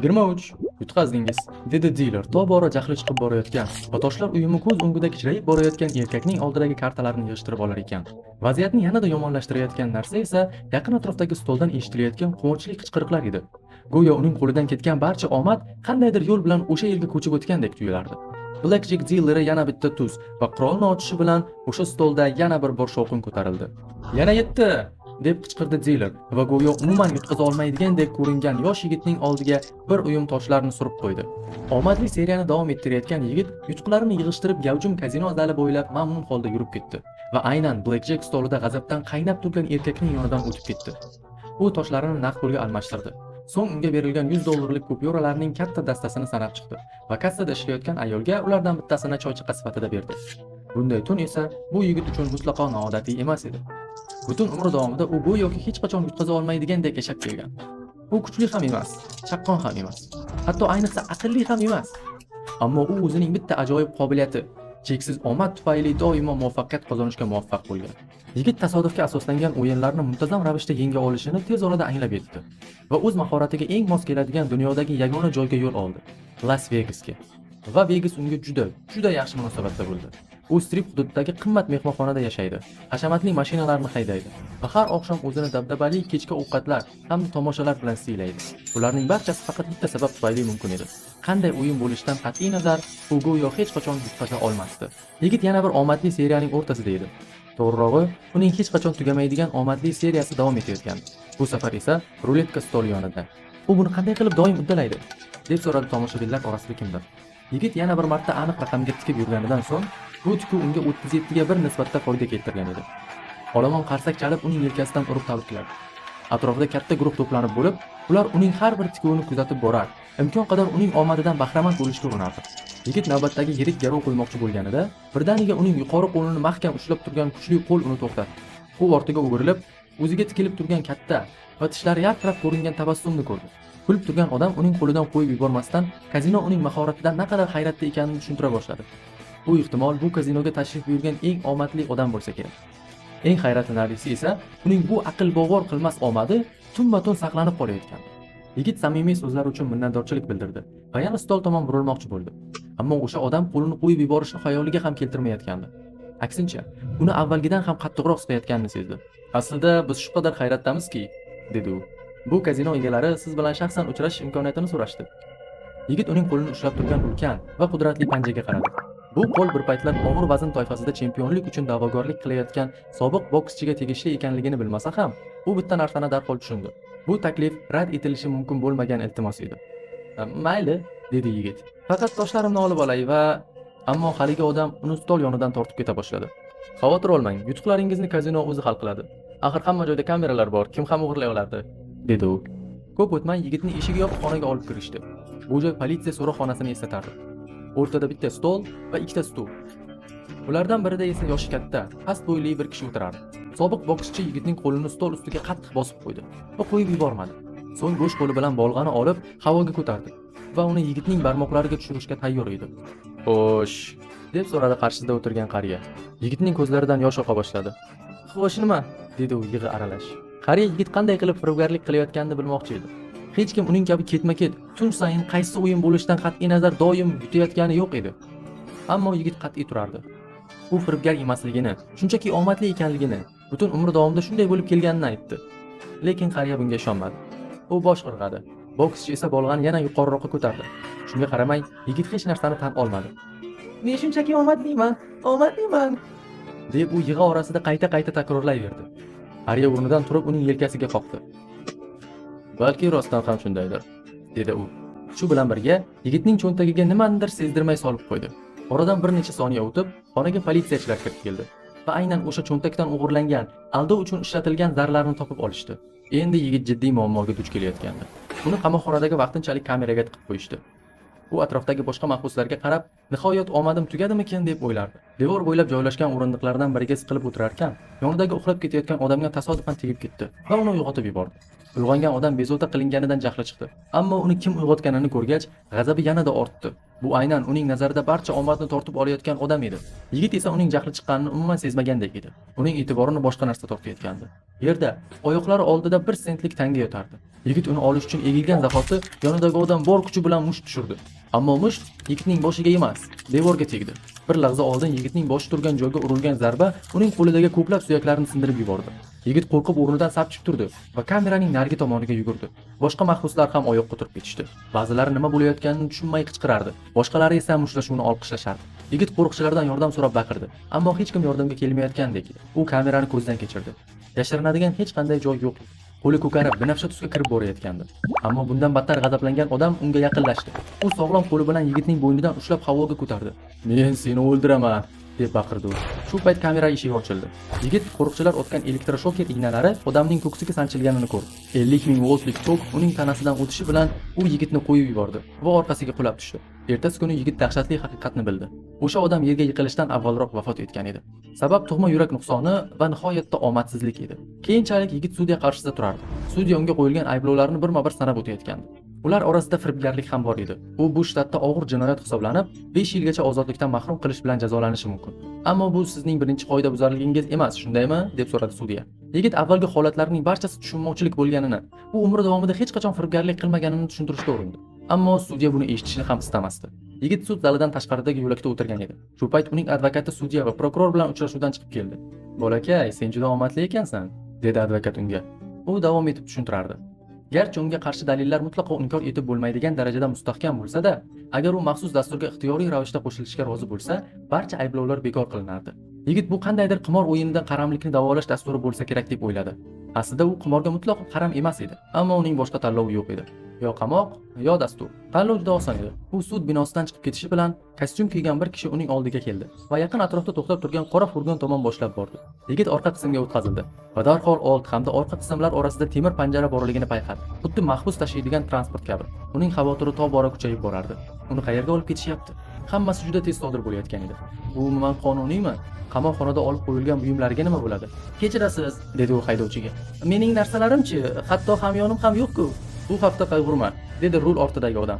23. Yutqazdingiz, dedi diler tobora jahli chiqib borayotgan va toshlar uyumi ko'z o'ngida kichrayib borayotgan erkakning oldidagi kartalarni yig'ishtirib olar ekan. Vaziyatni yanada yomonlashtirayotgan narsa esa yaqin atrofdagi stoldan eshitilayotgan quvonchli qichqiriqlar edi. Go'yo uning qo'lidan ketgan barcha omad qandaydir yo'l bilan o'sha yerga ko'chib o'tgandek tuyulardi. Blackjack dealeri yana bitta tuz va qurolni ochishi bilan o'sha stolda yana bir bor shovqin ko'tarildi. Yana 7 deb qichqirdi diler va go'yo umuman yutqaza olmaydigandek ko'ringan yosh yigitning oldiga bir uyum toshlarni surib qo'ydi. Omadli seriyani davom ettirayotgan yigit yutuqlarini yig'ishtirib gavjum kazino zali bo'ylab mamnun holda yurib ketdi va aynan Blackjack stolida g'azabdan qaynab turgan erkakning yonidan o'tib ketdi. U toshlarini naqd pulga almashtirdi. So'ng unga berilgan $100 kupyuralarning katta dastasini sanab chiqdi va kassada ishlayotgan ayolga ulardan bittasini choychaqa sifatida berdi. Bunday tun esa bu yigit uchun mutlaqo noodatiy emas edi. Butun umri davomida u go'yoki hech qachon yutqaza olmaydigandek yashab kelgan. U kuchli ham emas, chaqqon ham emas, hatto ayniqsa aqlli ham emas. Ammo u o'zining bitta ajoyib qobiliyati, cheksiz omad tufayli doimo muvaffaqiyat qozonishga muvaffaq bo'lgan. Yigit tasodifga asoslangan o'yinlarni muntazam ravishda yenga olishini tez orada anglab yetdi va o'z mahoratiga eng mos keladigan dunyodagi yagona joyga yo'l oldi, Las Vegasga. Va Vegas unga juda yaxshi munosabatda bo'ldi. U strip hududidagi qimmat mehmonxonada yashaydi, hashamatli mashinalarni haydaydi va har oqshom o'zini dabdabali kechki ovqatlar hamda tomoshalar bilan siylaydi. Ularning barchasi faqat bitta sabab tufayli mumkin edi. Qanday o'yin bo'lishidan qat'iy nazar, u go'yo hech qachon yutqaza olmasdi. Yigit yana bir omadli seriyaning o'rtasida edi. To'g'rirog'i, uning hech qachon tugamaydigan omadli seriyasi davom etayotgandi. Bu safar esa ruletka stoli yonida. U buni qanday qilib doim uddalaydi? deb so'radi tomoshabinlar orasida kimdir. Yigit yana bir marta aniq raqamga tikib yurganidan so'ng, bu tikuv unga 37 ga bir nisbatda foyda keltirgan edi. Olomon qarsak chalib uning yelkasidan urib tabrikladi. Atrofida katta guruh to'planib bo'lib, ular uning har bir tikuvini kuzatib borar, imkon qadar uning omadidan bahramand bo'lishga urinardi. Yigit navbatdagi yirik garov qo'ymoqchi bo'lganida, birdaniga uning yuqori qo'lini mahkam ushlab turgan kuchli qo'l uni to'xtatdi. U ortiga o'girilib, o'ziga tikilib turgan katta va tishlari yarqirab ko'ringan tabassumni ko'rdi. Kulib turgan odam uning qo'lidan qo'yib yubormasdan, kazino uning mahoratidan naqadar hayratda ekanini tushuntira boshladi. Bu ehtimol bu kazinoga tashrif buyurgan eng omadli odam bo'lsa kerak. Eng hayratlanarlisi esa uning bu aql bovar qilmas omadi tunma-tun saqlanib qolayotgandi. Yigit samimiy so'zlar uchun minnatdorchilik bildirdi va yana stol tomon burilmoqchi bo'ldi. Ammo o'sha odam qo'lini qo'yib yuborishni xayoliga ham keltirmayotgandi. Aksincha, uni avvalgidan ham qattiqroq siqayotganini sezdi. Aslida biz shu qadar hayratdamizki, dedi u. Bu kazino egalari siz bilan shaxsan uchrashish imkoniyatini so'rashdi. Yigit uning qo'lini ushlab turgan ulkan va qudratli panjaga qaradi. Bu qo'l bir paytlar og'ir vazn toifasida chempionlik uchun da'vogarlik qilayotgan sobiq bokschiga tegishli ekanligini bilmasa ham, u bitta narsani darhol tushundi. Bu taklif rad etilishi mumkin bo'lmagan iltimos edi. "Mayli", dedi yigit. "Faqat toshlarimni olib olay va..." Ammo haligi odam uni stol yonidan tortib keta boshladi. "Xavotir olmang, yutuqlaringizni kazino o'zi hal qiladi. Axir hamma joyda kameralar bor, kim ham o'g'irlay oladi", dedi u. Ko'p o'tmay yigitni eshigi yopiq xonaga olib kirishdi. Bu joy politsiya so'roqxonasini eslatardi. O'rtada bitta stol va ikkita stul. Ulardan birida esa yoshi katta, past bo'yli bir kishi o'tirardi. Sobiq bokschi yigitning qo'lini stol ustiga qattiq bosib qo'ydi va qo'yib yubormadi. So'ng bo'sh qo'li bilan bolg'ani olib havoga ko'tardi va uni yigitning barmoqlariga tushirishga tayyor edi. "Xo'sh", deb so'radi qarshisida o'tirgan qariya. Yigitning ko'zlaridan yosh oqa boshladi. "Xo'sh nima?" dedi u yig'i aralash. Qariya yigit qanday qilib firibgarlik qilayotganini bilmoqchi edi. Hech kim uning kabi ketma-ket tun sayin qaysi o'yin bo'lishidan qat'iy nazar doim yutayotgani yo'q edi. Ammo yigit qat'iy turardi. U firibgar emasligini, shunchaki omadli ekanligini, butun umri davomida shunday bo'lib kelganini aytdi. Lekin qariya bunga ishonmadi. U bosh irg'adi. Bokschi esa bolg'ani yana yuqoriroqqa ko'tardi. Shunga qaramay, yigit hech narsani tan olmadi. "Men shunchaki omadliman", deb u yig'i orasida qayta-qayta takrorlayverdi. Qariya o'rnidan turib uning yelkasiga qoqdi. "Balki rostdan ham shundaydir", dedi u. Shu bilan birga yigitning cho'ntagiga nimanidir sezdirmay solib qo'ydi. Oradan bir necha soniya o'tib, xonaga politsiyachilar kirib keldi va aynan o'sha cho'ntakdan o'g'irlangan, aldov uchun ishlatilgan zarlarni topib olishdi. Endi yigit jiddiy muammoga duch kelayotgandi. Uni qamoqxonadagi vaqtinchalik kameraga tiqib qo'yishdi. U atrofdagi boshqa mahbuslarga qarab, nihoyat omadim tugadimikin deb o'ylardi. Devor bo'ylab joylashgan o'rindiqlardan biriga siqilib o'tirar ekan, yonidagi uxlab ketayotgan odamga tasodifan tegib ketdi va uni uyg'otib yubordi. Uyg'ongan odam bezovta qilinganidan jahli chiqdi. Ammo uni kim uyg'otganini ko'rgach, g'azabi yanada ortdi. Bu aynan uning nazarida barcha omadni tortib olayotgan odam edi. Yigit esa uning jahli chiqqanini umuman sezmagandek edi. Uning e'tiborini boshqa narsa tortayotgandi. Yerda oyoqlari oldida 1 sentlik tanga yotardi. Yigit uni olish uchun egilgan zahoti yonidagi odam bor kuchi bilan musht tushirdi. Ammo musht yigitning boshiga emas, devorga tegdi. Bir lahza oldin yigitning boshi turgan joyga urilgan zarba uning qo'lidagi ko'plab suyaklarini sindirib yubordi. Yigit qo'rqib o'rnidan sapchib turdi va kameraning narigi tomoniga yugurdi. Boshqa mahbuslar ham oyoqqa turib ketishdi. Ba'zilari nima bo'layotganini tushunmay qichqirardi. Boshqalari esa mushtlashuvni olqishlashardi. Yigit qo'riqchilardan yordam so'rab baqirdi, ammo hech kim yordamga kelmayotgandek edi. U kamerani ko'zdan kechirdi. Yashirinadigan hech qanday joy yo'q. Qo'li ko'karib, binafsha tusga kirib borayotgandi. Ammo bundan battar g'azablangan odam unga yaqinlashdi. U sog'lom qo'li bilan yigitning bo'ynidan ushlab havoga ko'tardi. "Men seni o'ldiraman", deb baqirdi u. Shu payt kamera eshigi ochildi. Yigit qo'riqchilar otgan elektroshoker ignalari odamning ko'ksiga sanchilganini ko'rdi. 50 ming voltlik tok uning tanasidan o'tishi bilan u yigitni qo'yib yubordi va orqasiga qulab tushdi. Ertasi kuni yigit dahshatli haqiqatni bildi. O'sha odam yerga yiqilishdan avvalroq vafot etgan edi. Sabab tug'ma yurak nuqsoni va nihoyatda omadsizlik edi. Keyinchalik yigit sudya qarshisida turardi. Sudya unga qo'yilgan ayblovlarni birma-bir sanab o'tayotgandi. Ular orasida firibgarlik ham bor edi. U bu shtatda og'ir jinoyat hisoblanib, 5 yilgacha ozodlikdan mahrum qilish bilan jazolanishi mumkin. Ammo bu sizning birinchi qoidabuzarligingiz emas, shundaymi? Deb so'radi sudya. Yigit avvalgi holatlarning barchasi tushunmovchilik bo'lganini, u umri davomida hech qachon firibgarlik qilmaganini tushuntirishga urindi. Ammo sudya buni eshitishni ham istamasdi. Yigit sud zalidan tashqaridagi yo'lakda o'tirgan edi. Shu payt uning advokati sudya va prokuror bilan uchrashuvdan chiqib keldi. "Bolakay, sen juda omadli ekansan", dedi advokat unga. U davom etib tushuntirardi. Garchi unga qarshi dalillar mutlaqo inkor etib bo'lmaydigan darajada mustahkam bo'lsa-da, agar u maxsus dasturga ixtiyoriy ravishda qo'shilishga rozi bo'lsa, barcha ayblovlar bekor qilinardi. Yigit bu qandaydir qimor o'yinidan qaramlikni davolash dasturi bo'lsa kerak deb o'yladi. Aslida u qimorga mutlaqo qaram emas edi, ammo uning boshqa tanlovi yo'q edi. Yo qamoq, yo dastur. Tanlov juda oson edi. U sud binosidan chiqib ketishi bilan kostyum kiygan bir kishi uning oldiga keldi va yaqin atrofda to'xtab turgan qora furgon tomon boshlab bordi. Yigit orqa qismga o'tkazildi va darhol old hamda orqa qismlar orasida temir panjara borligini payqadi. Xuddi mahbus tashiydigan transport kabi. Uning xavotiri tobora kuchayib borardi. Uni qayerga olib ketishyapti? Hammasi juda tez sodir bo'layotgan edi. Bu umuman qonuniymi? Qamoqxonada olib qo'yilgan buyumlarga nima bo'ladi? "Kechirasiz", dedi u haydovchiga. "Mening narsalarim-chi, hatto hamyonim ham yo'q-ku." "Bu haqda qayg'urma", dedi rul ortidagi odam.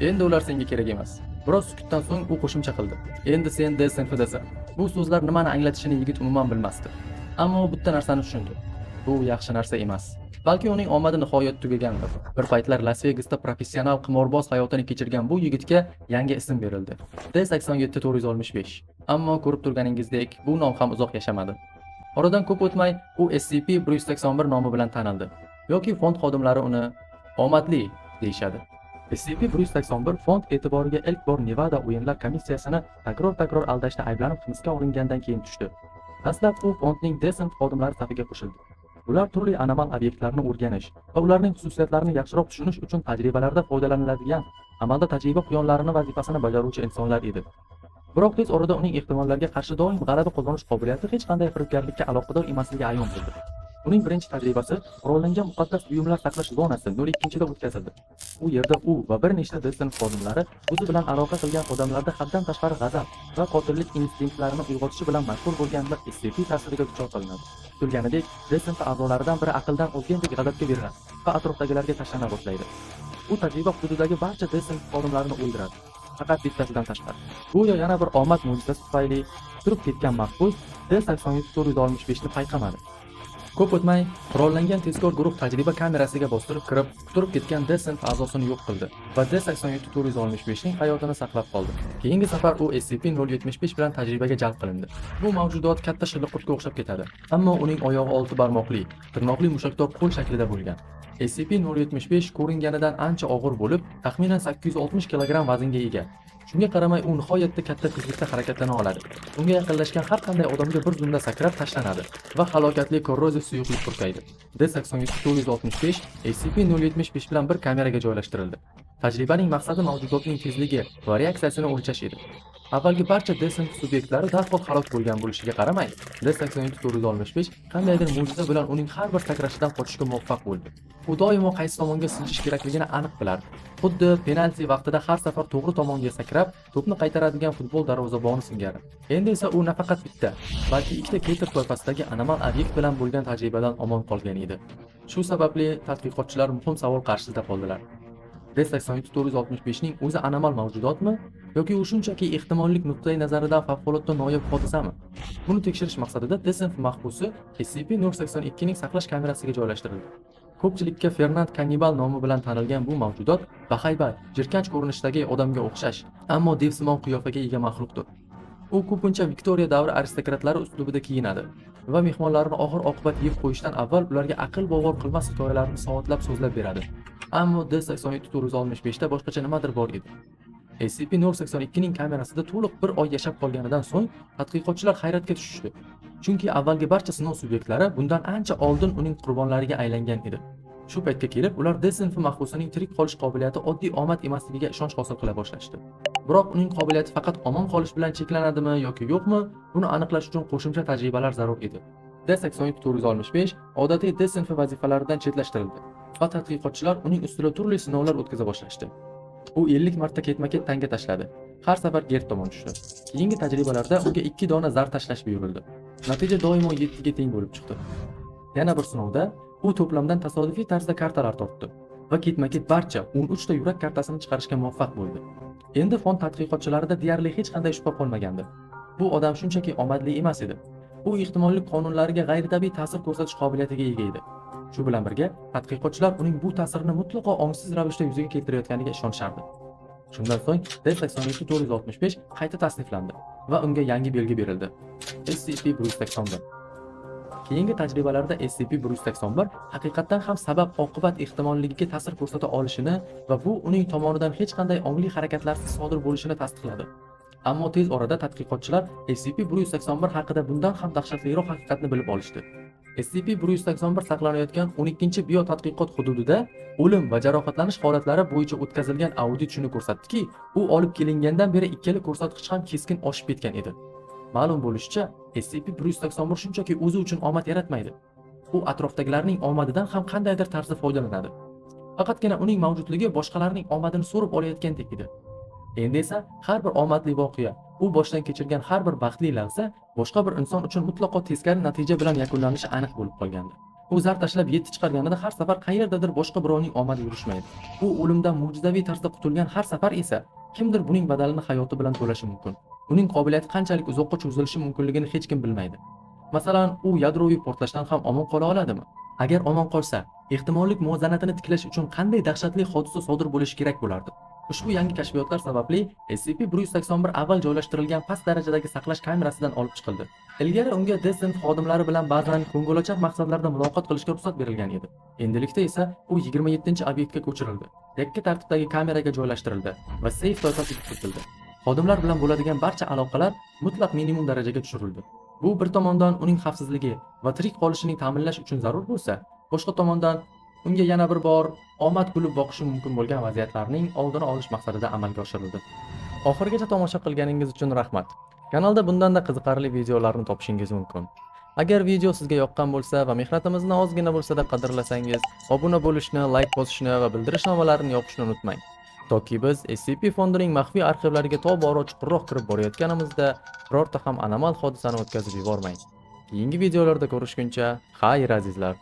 "Endi ular senga kerak emas." Biroz sukutdan so'ng u qo'shimcha qildi. "Endi sen sinfidasan." Bu so'zlar nimani anglatishini yigit umuman bilmasdi. Ammo bitta narsani tushundi. Bu yaxshi narsa emas. Balki uning omadi nihoyat tugagandir. Bir paytlar Las Vegasda professional qimorboz hayotini kechirgan bu yigitga yangi ism berildi. D87465. Ammo ko'rib turganingizdek, bu nom ham uzoq yashamadi. Oradan ko'p o'tmay u SCP-181 nomi bilan tanildi. Yoki fond xodimlari uni omadli deyshadi. SCP-181 fond e'tiboriga ilk bor Nevada o'yinlar komissiyasini takror aldashda ayblanib hibsga olingandan keyin tushdi. Dastlab u fondning desant xodimlari safiga qo'shildi. Ular turli anomal obyektlarni o'rganish va ularning xususiyatlarini yaxshiroq tushunish uchun tajribalarda foydalaniladigan amalda tajriba quyonlarini vazifasini bajaruvchi insonlar edi. Biroq tez orada uning ehtimollarga qarshi doim g'alaba qozonish qobiliyati hech qanday firibgarlikka aloqador emasligi ayon bo'ldi. Uning birinchi tajribasi qurollangan muqaddas buyumlar saqlash zonasi 02-da o'tkazildi. U yerda u va bir nechta desant xodimlari o'zi bilan aloqa qilgan odamlarda haddan tashqari g'azab va qotillik instinktlarini uyg'otishi bilan mashhur bo'lgan bir SCP ta'siriga duchor qilinadi. Kutilganidek, desant a'zolaridan biri aqldan ozgandek g'azabga beriladi va atrofdagilarga tashlana boshlaydi. U tajriba hududidagi barcha desant xodimlarini o'ldiradi. Faqat bittasidan tashqari. Go'yo yana bir omad mo'jizasi tufayli turib ketgan mahbus D87465 ni payqamadi. Ko'p o'tmay, qurollangan tezkor guruh tajriba kamerasiga bostirib kirib, turib ketgan desant a'zosini yo'q qildi va D87465 ning hayotini saqlab qoldi. Keyingi safar u SCP-075 bilan tajribaga jalb qilindi. Bu mavjudot katta shilliqurtga o'xshab ketadi, ammo uning oyog'i olti barmoqli, tirnoqli mushakdor qo'l shaklida bo'lgan. SCP-075 ko'ringanidan ancha og'ir bo'lib, taxminan 860 kg vaznga ega. Shunga qaramay u nihoyatda katta tezlikda harakatlana oladi. Unga yaqinlashgan har qanday odamga bir zumda sakrab tashlanadi va halokatli korroziv suyuqlik purkaydi. D87465 SCP-075 bilan bir kameraga joylashtirildi. Tajribaning maqsadi mavjudotning tezligi va reaksiyasini o'lchash edi. Avvalgi barcha desant subyektlari darhol halok bo'lgan bo'lishiga qaramay, D87465 qandaydir mo'jiza bilan uning har bir sakrashidan qochishga muvaffaq bo'ldi. U doimo qaysi tomonga siljish kerakligini aniq bilardi. Xuddi penalti vaqtida har safar to'g'ri tomonga sakrab, to'pni qaytaradigan futbol darvozaboni singari. Endi esa u nafaqat bitta, balki ikkita Keter toifasidagi anomal obyekt bilan bo'lgan tajribadan omon qolgan edi. Shu sababli tadqiqotchilar muhim savol qarshisida qoldilar. D-86465 ning o'zi anomal mavjudotmi yoki u shunchaki ehtimollik nuqtai nazaridan favqulodda noyob hodisami? Buni tekshirish maqsadida DESINF mahbusi SCP-082 ning saqlash kamerasiga joylashtirildi. Ko'pchilikka Fernand Kannibal nomi bilan tanilgan bu mavjudot bahaybat, jirkanch ko'rinishdagi odamga o'xshash, ammo devsimon qiyofaga ega maxluqdir. U ko'pincha Viktoriya davri aristokratlari uslubida kiyinadi va mehmonlarni oxir-oqibat yeb qo'yishdan avval ularga aql bovar qilmas hikoyalarni soatlab so'zlab beradi. Ammo D-86465 da boshqacha nimadir bor edi. SCP-082 ning kamerasida to'liq bir oy yashab qolganidan so'ng tadqiqotchilar hayratga tushishdi. Chunki avvalgi barcha sinov subyektlari bundan ancha oldin uning qurbonlariga aylangan edi. Shu paytga kelib, ular DESINF mahbusining tirik qolish qobiliyati oddiy omad emasligiga ishonch hosil qila boshlashdi. Biroq uning qobiliyati faqat omon qolish bilan cheklanadimi yoki yo'qmi, buni aniqlash uchun qo'shimcha tajribalar zarur edi. D-86465 odatiy DESINF vazifalaridan chetlashtirildi va tadqiqotchilar uning ustida turli sinovlar o'tkaza boshlashdi. U 50 marta ketma-ket tanga tashladi. Har safar gerd tomon tushdi. Keyingi tajribalarda unga 2 dona zar tashlash buyurildi. Natija doimo 7 ga teng bo'lib chiqdi. Yana bir sinovda u to'plamdan tasodifiy tarzda kartalar topdi va ketma-ket barcha 13 ta yurak kartasini chiqarishga muvaffaq bo'ldi. Endi fond tadqiqotchilarida deyarli hech qanday shubha qolmagandi. Bu odam shunchaki omadli emas edi. U ehtimollik qonunlariga g'ayritabiiy ta'sir ko'rsatish qobiliyatiga ega edi. Shu bilan birga, tadqiqotchilar uning bu ta'sirini mutlaqo ongsiz ravishda yuzaga keltirayotganiga ishonishardi. Shundan so'ng D-86465 qayta tasniflandi va unga yangi belgi berildi. SCP-181. Keyingi tajribalarda SCP-181 haqiqatdan ham sabab-oqibat ehtimolligiga ta'sir ko'rsata olishini va bu uning tomonidan hech qanday ongli harakatlarsiz sodir bo'lishini tasdiqladi. Ammo tez orada tadqiqotchilar SCP-181 haqida bundan ham dahshatliroq haqiqatni bilib olishdi. SCP-181 saqlanayotgan 12-biotadqiqot hududida o'lim va jarohatlanish holatlari bo'yicha o'tkazilgan audit shuni ko'rsatdiki, u olib kelingandan beri ikkala ko'rsatkich ham keskin oshib ketgan edi. Ma'lum bo'lishicha, SCP-181 shunchaki o'zi uchun omad yaratmaydi. U atrofdagilarning omadidan ham qandaydir tarzda foydalanadi. Faqatgina uning mavjudligi boshqalarning omadini so'rib olayotgandek edi. Endi esa har bir omadli voqea, u boshdan kechirgan har bir baxtli lahza boshqa bir inson uchun mutlaqo teskari natija bilan yakunlanishi aniq bo'lib qolgandi. U zar tashlab 7 chiqarganida har safar qayerdadir boshqa birovning omadi yurishmaydi. U o'limdan mo'jizaviy tarzda qutulgan har safar esa kimdir buning badalini hayoti bilan to'lashi mumkin. Uning qobiliyati qanchalik uzoqqa cho'zilishi mumkinligini hech kim bilmaydi. Masalan, u yadroviy portlashdan ham omon qola oladimi? Agar omon qolsa, ehtimollik muvozanatini tiklash uchun qanday dahshatli hodisa sodir bo'lishi kerak bo'lardi? Ushbu yangi kashfiyotlar sababli SCP-181 avval joylashtirilgan past darajadagi saqlash kamerasidan olib chiqildi. Ilgari unga DESINF xodimlari bilan ba'zan ko'ngilochar maqsadlarda muloqot qilishga ruxsat berilgan edi. Endilikda esa u 27-obyektga ko'chirildi. Yakka tartibdagi kameraga joylashtirildi va seyf toifasiga kiritildi. Xodimlar bilan bo'ladigan barcha aloqalar mutlaq minimum darajaga tushirildi. Bu bir tomondan uning xavfsizligi va tirik qolishining ta'minlash uchun zarur bo'lsa, boshqa tomondan unga yana bir bor omad kulib boqishi mumkin bo'lgan vaziyatlarning oldini olish maqsadida amalga oshirildi. Oxirigacha tomosha qilganingiz uchun rahmat. Kanalda bundanda qiziqarli videolarni topishingiz mumkin. Agar video sizga yoqqan bo'lsa va mehnatimizni ozgina bo'lsa-da qadrlasangiz, obuna bo'lishni, like bosishni va bildirishnomalarini yoqishni unutmang. Toki biz SCP fondining maxfiy arxivlariga tobora chuqurroq kirib borayotganimizda birorta ham anomal hodisani o'tkazib yubormang. Keyingi videolarda ko'rishguncha, xayr azizlar.